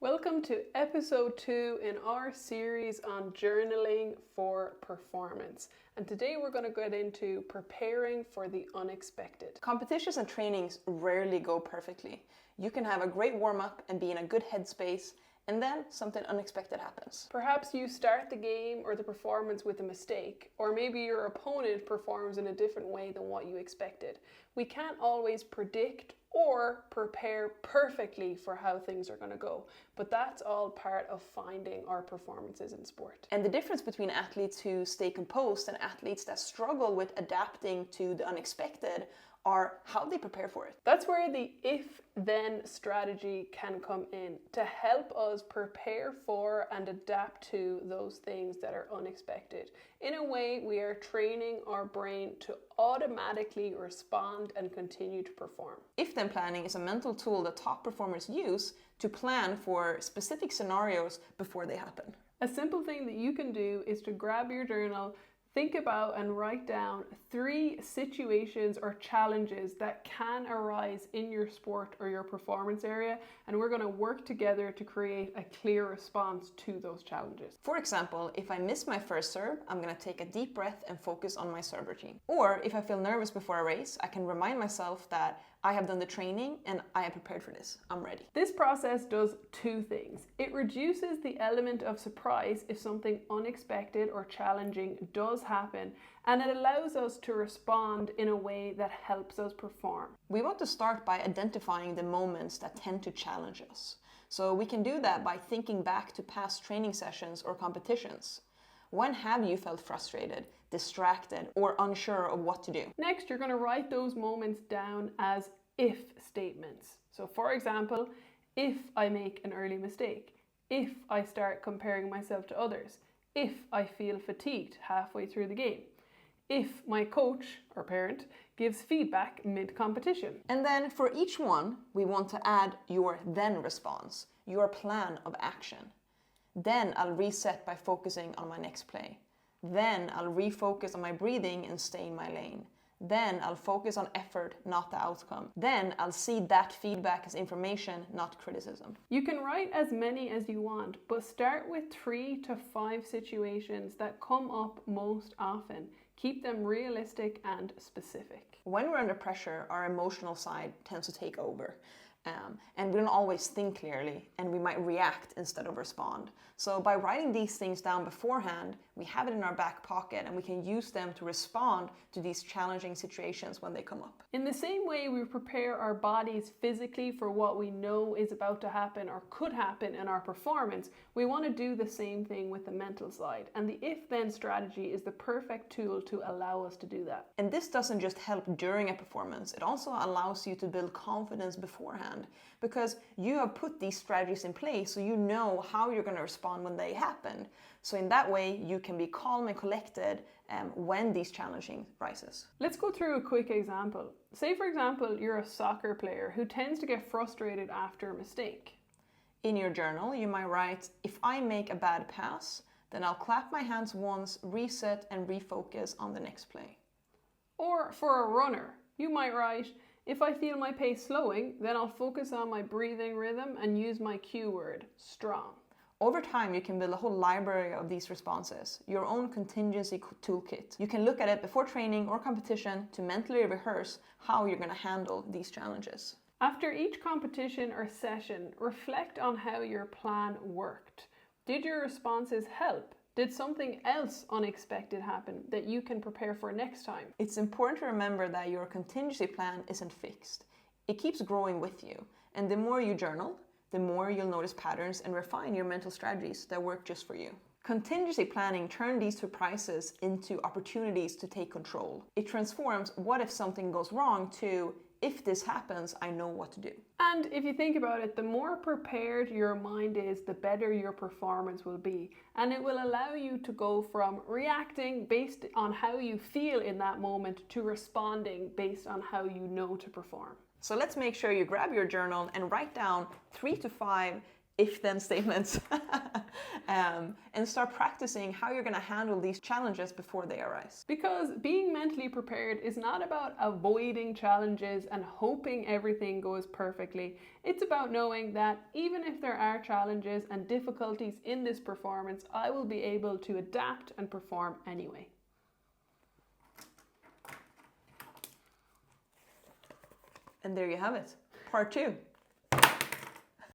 Welcome to episode 2 in our series on journaling for performance. And today we're going to get into preparing for the unexpected. Competitions and trainings rarely go perfectly. You can have a great warm-up and be in a good headspace, and then something unexpected happens. Perhaps you start the game or the performance with a mistake, or maybe your opponent performs in a different way than what you expected. We can't always predict or prepare perfectly for how things are going to go, but that's all part of finding our performances in sport. And the difference between athletes who stay composed and athletes that struggle with adapting to the unexpected are how they prepare for it. That's where the if-then strategy can come in to help us prepare for and adapt to those things that are unexpected. In a way, we are training our brain to automatically respond and continue to perform. If-then planning is a mental tool that top performers use to plan for specific scenarios before they happen. A simple thing that you can do is to grab your journal, think about and write down 3 situations or challenges that can arise in your sport or your performance area, and we're going to work together to create a clear response to those challenges. For example, if I miss my first serve, I'm going to take a deep breath and focus on my serve routine. Or if I feel nervous before a race, I can remind myself that I have done the training and I am prepared for this. I'm ready. This process does 2 things. It reduces the element of surprise if something unexpected or challenging does happen, and it allows us to respond in a way that helps us perform. We want to start by identifying the moments that tend to challenge us. So we can do that by thinking back to past training sessions or competitions. When have you felt frustrated, distracted, or unsure of what to do? Next, you're going to write those moments down as if statements. So for example, if I make an early mistake, if I start comparing myself to others, if I feel fatigued halfway through the game, if my coach or parent gives feedback mid-competition. And then for each one, we want to add your then response, your plan of action. Then I'll reset by focusing on my next play. Then I'll refocus on my breathing and stay in my lane. Then I'll focus on effort, not the outcome. Then I'll see that feedback as information, not criticism. You can write as many as you want, but start with 3 to 5 situations that come up most often. Keep them realistic and specific. When we're under pressure, our emotional side tends to take over. And we don't always think clearly, and we might react instead of respond. So by writing these things down beforehand, we have it in our back pocket and we can use them to respond to these challenging situations when they come up. In the same way we prepare our bodies physically for what we know is about to happen or could happen in our performance, we want to do the same thing with the mental side. And the if-then strategy is the perfect tool to allow us to do that. And this doesn't just help during a performance, it also allows you to build confidence beforehand, because you have put these strategies in place so you know how you're going to respond when they happen. So in that way, you can be calm and collected when these challenging rises. Let's go through a quick example. Say, for example, you're a soccer player who tends to get frustrated after a mistake. In your journal, you might write, if I make a bad pass, then I'll clap my hands once, reset, and refocus on the next play. Or for a runner, you might write, if I feel my pace slowing, then I'll focus on my breathing rhythm and use my cue word, strong. Over time, you can build a whole library of these responses, your own contingency toolkit. You can look at it before training or competition to mentally rehearse how you're going to handle these challenges. After each competition or session, reflect on how your plan worked. Did your responses help? Did something else unexpected happen that you can prepare for next time? It's important to remember that your contingency plan isn't fixed. It keeps growing with you, and the more you journal, the more you'll notice patterns and refine your mental strategies that work just for you. Contingency planning turns these surprises into opportunities to take control. It transforms what if something goes wrong to if this happens, I know what to do. And if you think about it, the more prepared your mind is, the better your performance will be. And it will allow you to go from reacting based on how you feel in that moment to responding based on how you know to perform. So let's make sure you grab your journal and write down 3 to 5 if-then statements and start practicing how you're going to handle these challenges before they arise. Because being mentally prepared is not about avoiding challenges and hoping everything goes perfectly. It's about knowing that even if there are challenges and difficulties in this performance, I will be able to adapt and perform anyway. And there you have it, part 2.